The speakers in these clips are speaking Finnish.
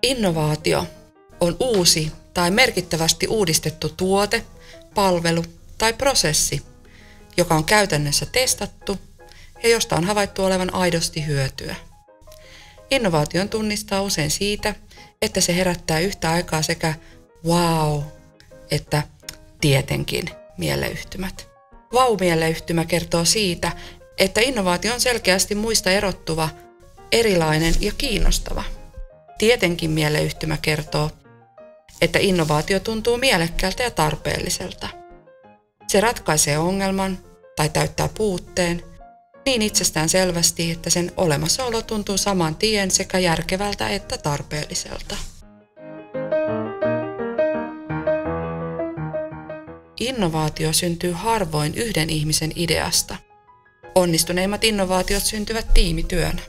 Innovaatio on uusi tai merkittävästi uudistettu tuote, palvelu tai prosessi, joka on käytännössä testattu ja josta on havaittu olevan aidosti hyötyä. Innovaation tunnistaa usein siitä, että se herättää yhtä aikaa sekä wow että tietenkin mieleyhtymät. Wow-mieleyhtymä kertoo siitä, että innovaatio on selkeästi muista erottuva, erilainen ja kiinnostava. Tietenkin mieleyhtymä kertoo, että innovaatio tuntuu mielekkäältä ja tarpeelliselta. Se ratkaisee ongelman tai täyttää puutteen niin itsestään selvästi, että sen olemassaolo tuntuu saman tien sekä järkevältä että tarpeelliselta. Innovaatio syntyy harvoin yhden ihmisen ideasta. Onnistuneimmat innovaatiot syntyvät tiimityönä.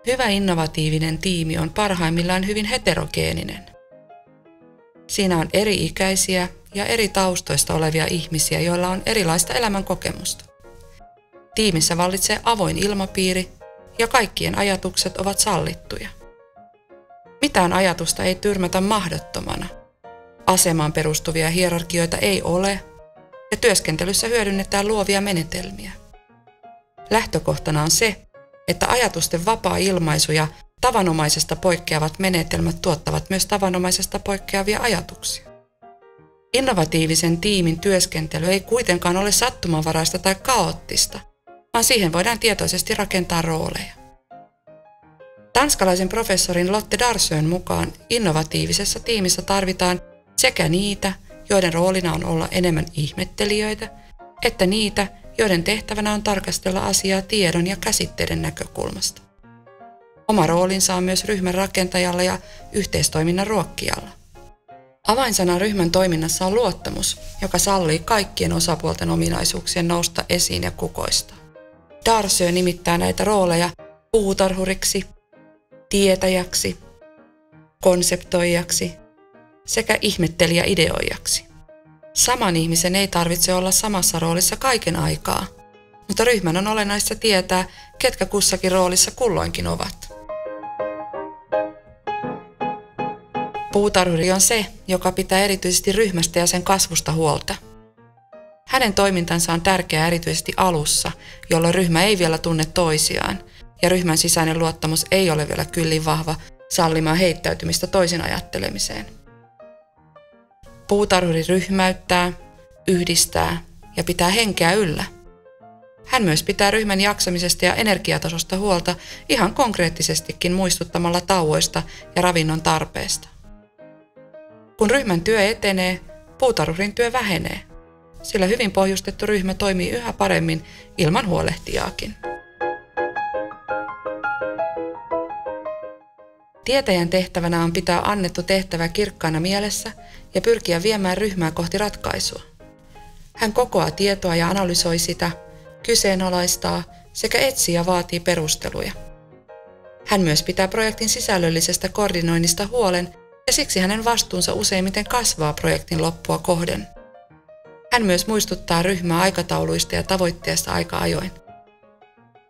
Hyvä innovatiivinen tiimi on parhaimmillaan hyvin heterogeeninen. Siinä on eri-ikäisiä ja eri taustoista olevia ihmisiä, joilla on erilaista elämänkokemusta. Tiimissä vallitsee avoin ilmapiiri ja kaikkien ajatukset ovat sallittuja. Mitään ajatusta ei tyrmätä mahdottomana. Asemaan perustuvia hierarkioita ei ole ja työskentelyssä hyödynnetään luovia menetelmiä. Lähtökohtana on se, että ajatusten vapaa ilmaisu ja tavanomaisesta poikkeavat menetelmät tuottavat myös tavanomaisesta poikkeavia ajatuksia. Innovatiivisen tiimin työskentely ei kuitenkaan ole sattumanvaraista tai kaoottista, vaan siihen voidaan tietoisesti rakentaa rooleja. Tanskalaisen professorin Lotte Darsön mukaan innovatiivisessa tiimissä tarvitaan sekä niitä, joiden roolina on olla enemmän ihmettelijöitä, että niitä, joiden tehtävänä on tarkastella asiaa tiedon ja käsitteiden näkökulmasta. Oma roolinsa on myös ryhmän rakentajalla ja yhteistoiminnan ruokkijalla. Avainsana ryhmän toiminnassa on luottamus, joka sallii kaikkien osapuolten ominaisuuksien nousta esiin ja kukoistaa. Darsö nimittää näitä rooleja puutarhuriksi, tietäjäksi, konseptoijaksi sekä ihmettelijä-ideoijaksi. Saman ihmisen ei tarvitse olla samassa roolissa kaiken aikaa, mutta ryhmän on olennaista tietää, ketkä kussakin roolissa kulloinkin ovat. Puutarhuri on se, joka pitää erityisesti ryhmästä ja sen kasvusta huolta. Hänen toimintansa on tärkeää erityisesti alussa, jolloin ryhmä ei vielä tunne toisiaan ja ryhmän sisäinen luottamus ei ole vielä kyllin vahva sallimaan heittäytymistä toisin ajattelemiseen. Puutarhuri ryhmäyttää, yhdistää ja pitää henkeä yllä. Hän myös pitää ryhmän jaksamisesta ja energiatasosta huolta ihan konkreettisestikin muistuttamalla tauoista ja ravinnon tarpeesta. Kun ryhmän työ etenee, puutarhurin työ vähenee, sillä hyvin pohjustettu ryhmä toimii yhä paremmin ilman huolehtijaakin. Tietäjän tehtävänä on pitää annettu tehtävä kirkkaana mielessä ja pyrkiä viemään ryhmää kohti ratkaisua. Hän kokoaa tietoa ja analysoi sitä, kyseenalaistaa sekä etsii ja vaatii perusteluja. Hän myös pitää projektin sisällöllisestä koordinoinnista huolen ja siksi hänen vastuunsa useimmiten kasvaa projektin loppua kohden. Hän myös muistuttaa ryhmää aikatauluista ja tavoitteesta aika ajoin.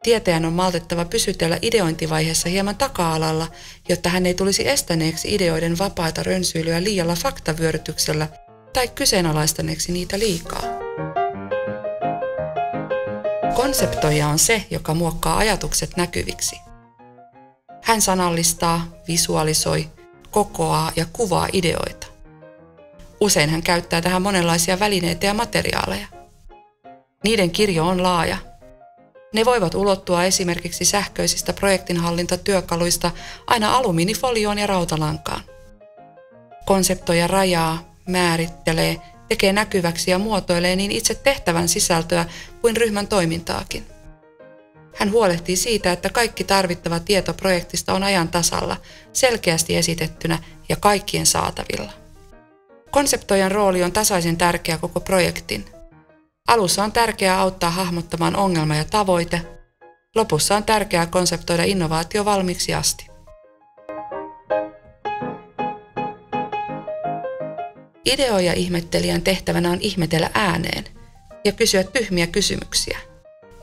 Tietäjän on maltettava pysytellä ideointivaiheessa hieman taka-alalla, jotta hän ei tulisi estäneeksi ideoiden vapaata rönsyilyä liialla faktavyörytyksellä tai kyseenalaistaneeksi niitä liikaa. Konseptoija on se, joka muokkaa ajatukset näkyviksi. Hän sanallistaa, visualisoi, kokoaa ja kuvaa ideoita. Usein hän käyttää tähän monenlaisia välineitä ja materiaaleja. Niiden kirjo on laaja. Ne voivat ulottua esimerkiksi sähköisistä projektinhallintatyökaluista aina alumiinifolioon ja rautalankaan. Konseptoija rajaa, määrittelee, tekee näkyväksi ja muotoilee niin itse tehtävän sisältöä kuin ryhmän toimintaakin. Hän huolehtii siitä, että kaikki tarvittava tieto projektista on ajan tasalla, selkeästi esitettynä ja kaikkien saatavilla. Konseptoijan rooli on tasaisen tärkeä koko projektin. Alussa on tärkeää auttaa hahmottamaan ongelma ja tavoite. Lopussa on tärkeää konseptoida innovaatio valmiiksi asti. Ideoija-ihmettelijän tehtävänä on ihmetellä ääneen ja kysyä tyhmiä kysymyksiä.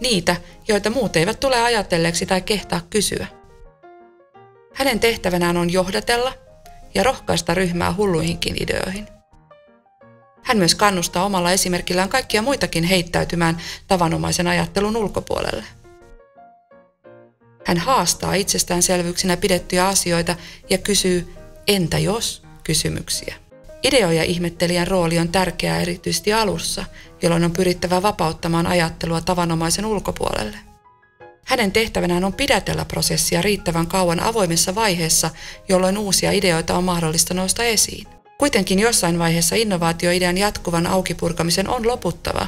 Niitä, joita muut eivät tule ajatelleeksi tai kehtaa kysyä. Hänen tehtävänään on johdatella ja rohkaista ryhmää hulluihinkin ideoihin. Hän myös kannustaa omalla esimerkillään kaikkia muitakin heittäytymään tavanomaisen ajattelun ulkopuolelle. Hän haastaa itsestäänselvyyksinä pidettyjä asioita ja kysyy entä jos kysymyksiä. Ideoja ihmettelijän rooli on tärkeää erityisesti alussa, jolloin on pyrittävä vapauttamaan ajattelua tavanomaisen ulkopuolelle. Hänen tehtävänään on pidätellä prosessia riittävän kauan avoimessa vaiheessa, jolloin uusia ideoita on mahdollista nousta esiin. Kuitenkin jossain vaiheessa innovaatioidean jatkuvan aukipurkamisen on loputtava,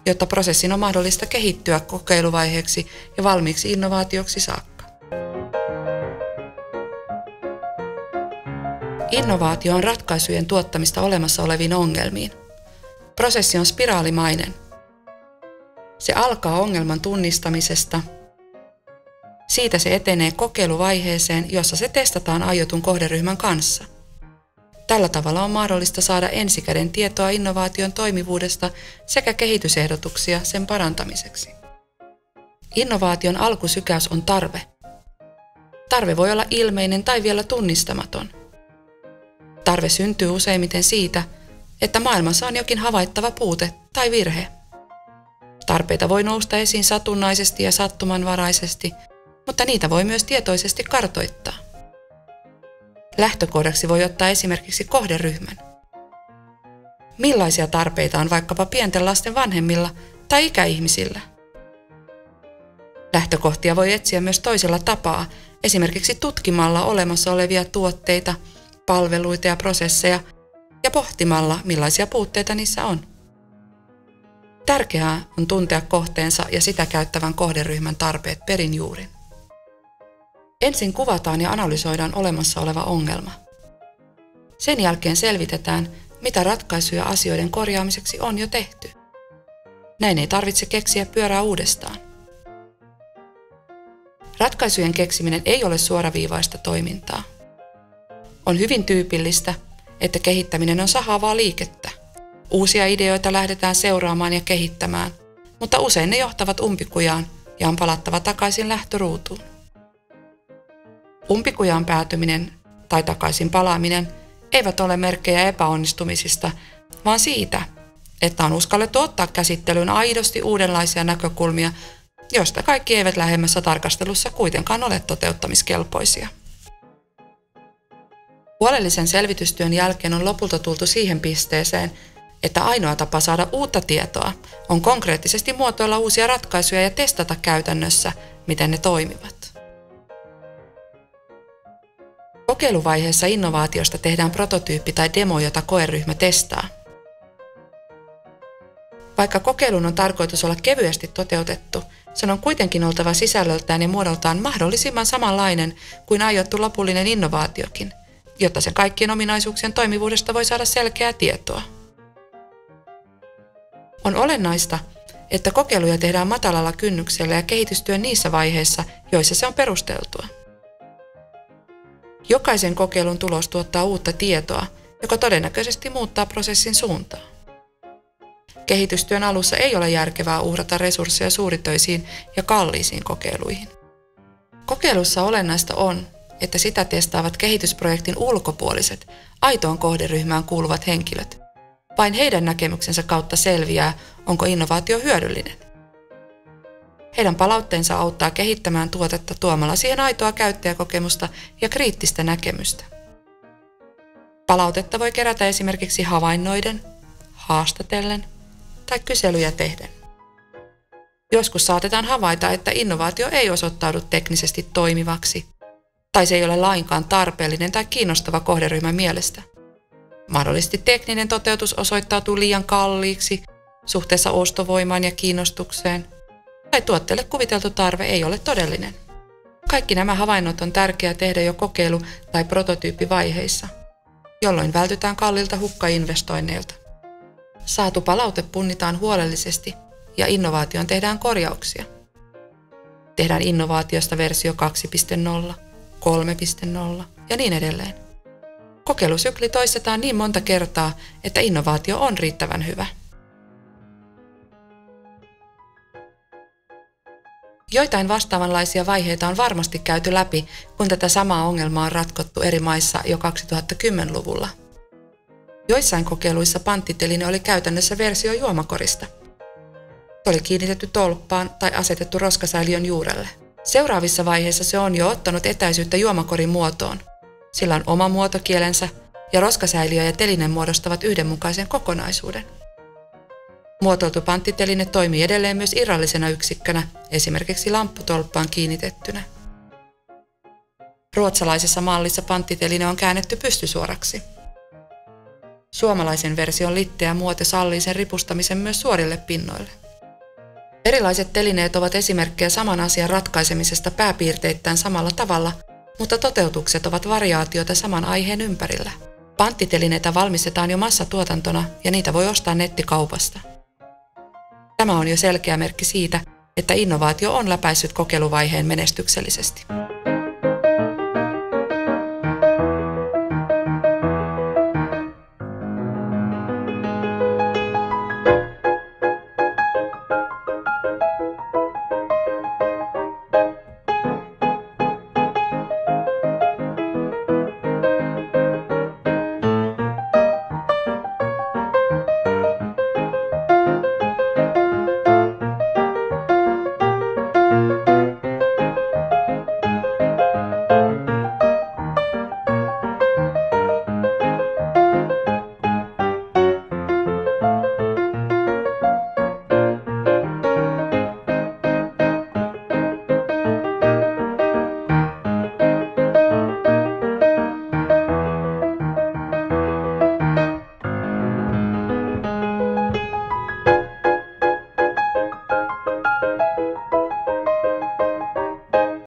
jotta prosessin on mahdollista kehittyä kokeiluvaiheeksi ja valmiiksi innovaatioksi saakka. Innovaatio on ratkaisujen tuottamista olemassa oleviin ongelmiin. Prosessi on spiraalimainen. Se alkaa ongelman tunnistamisesta. Siitä se etenee kokeiluvaiheeseen, jossa se testataan aiotun kohderyhmän kanssa. Tällä tavalla on mahdollista saada ensikäden tietoa innovaation toimivuudesta sekä kehitysehdotuksia sen parantamiseksi. Innovaation alkusykäys on tarve. Tarve voi olla ilmeinen tai vielä tunnistamaton. Tarve syntyy useimmiten siitä, että maailmassa on jokin havaittava puute tai virhe. Tarpeita voi nousta esiin satunnaisesti ja sattumanvaraisesti, mutta niitä voi myös tietoisesti kartoittaa. Lähtökohdaksi voi ottaa esimerkiksi kohderyhmän. Millaisia tarpeita on vaikkapa pienten lasten vanhemmilla tai ikäihmisillä? Lähtökohtia voi etsiä myös toisella tapaa, esimerkiksi tutkimalla olemassa olevia tuotteita, palveluita ja prosesseja ja pohtimalla, millaisia puutteita niissä on. Tärkeää on tuntea kohteensa ja sitä käyttävän kohderyhmän tarpeet perin juurin. Ensin kuvataan ja analysoidaan olemassa oleva ongelma. Sen jälkeen selvitetään, mitä ratkaisuja asioiden korjaamiseksi on jo tehty. Näin ei tarvitse keksiä pyörää uudestaan. Ratkaisujen keksiminen ei ole suoraviivaista toimintaa. On hyvin tyypillistä, että kehittäminen on sahaavaa liikettä. Uusia ideoita lähdetään seuraamaan ja kehittämään, mutta usein ne johtavat umpikujaan ja on palattava takaisin lähtöruutuun. Umpikujaan päätyminen tai takaisin palaaminen eivät ole merkkejä epäonnistumisista, vaan siitä, että on uskallettu ottaa käsittelyyn aidosti uudenlaisia näkökulmia, joista kaikki eivät lähemmässä tarkastelussa kuitenkaan ole toteuttamiskelpoisia. Huolellisen selvitystyön jälkeen on lopulta tultu siihen pisteeseen, että ainoa tapa saada uutta tietoa on konkreettisesti muotoilla uusia ratkaisuja ja testata käytännössä, miten ne toimivat. Kokeiluvaiheessa innovaatiosta tehdään prototyyppi tai demo, jota koeryhmä testaa. Vaikka kokeilun on tarkoitus olla kevyesti toteutettu, sen on kuitenkin oltava sisällöltään ja muodoltaan mahdollisimman samanlainen kuin aiottu lopullinen innovaatiokin, jotta sen kaikkien ominaisuuksien toimivuudesta voi saada selkeää tietoa. On olennaista, että kokeiluja tehdään matalalla kynnyksellä ja kehitystyö niissä vaiheissa, joissa se on perusteltua. Jokaisen kokeilun tulos tuottaa uutta tietoa, joka todennäköisesti muuttaa prosessin suuntaa. Kehitystyön alussa ei ole järkevää uhrata resursseja suuritöisiin ja kalliisiin kokeiluihin. Kokeilussa olennaista on, että sitä testaavat kehitysprojektin ulkopuoliset, aitoon kohderyhmään kuuluvat henkilöt. Vain heidän näkemyksensä kautta selviää, onko innovaatio hyödyllinen. Heidän palautteensa auttaa kehittämään tuotetta tuomalla siihen aitoa käyttäjäkokemusta ja kriittistä näkemystä. Palautetta voi kerätä esimerkiksi havainnoiden, haastatellen tai kyselyjä tehden. Joskus saatetaan havaita, että innovaatio ei osoittaudu teknisesti toimivaksi, tai se ei ole lainkaan tarpeellinen tai kiinnostava kohderyhmän mielestä. Mahdollisesti tekninen toteutus osoittautuu liian kalliiksi suhteessa ostovoimaan ja kiinnostukseen, tai tuotteelle kuviteltu tarve ei ole todellinen. Kaikki nämä havainnot on tärkeää tehdä jo kokeilu- tai prototyyppivaiheissa, jolloin vältytään kalliilta hukkainvestoinneilta. Saatu palaute punnitaan huolellisesti ja innovaatioon tehdään korjauksia. Tehdään innovaatiosta versio 2.0, 3.0 ja niin edelleen. Kokeilusykli toistetaan niin monta kertaa, että innovaatio on riittävän hyvä. Joitain vastaavanlaisia vaiheita on varmasti käyty läpi, kun tätä samaa ongelmaa on ratkottu eri maissa jo 2010-luvulla. Joissain kokeiluissa panttiteline oli käytännössä versio juomakorista. Se oli kiinnitetty tolppaan tai asetettu roskasäiliön juurelle. Seuraavissa vaiheissa se on jo ottanut etäisyyttä juomakorin muotoon. Sillä on oma muotokielensä ja roskasäiliö ja teline muodostavat yhdenmukaisen kokonaisuuden. Muotoiltu panttiteline toimii edelleen myös irrallisena yksikkönä, esimerkiksi lampputolppaan kiinnitettynä. Ruotsalaisessa mallissa panttiteline on käännetty pystysuoraksi. Suomalaisen version litteä muoto sallii sen ripustamisen myös suorille pinnoille. Erilaiset telineet ovat esimerkkejä saman asian ratkaisemisesta pääpiirteittäin samalla tavalla, mutta toteutukset ovat variaatioita saman aiheen ympärillä. Panttitelineitä valmistetaan jo massatuotantona ja niitä voi ostaa nettikaupasta. Tämä on jo selkeä merkki siitä, että innovaatio on läpäissyt kokeiluvaiheen menestyksellisesti.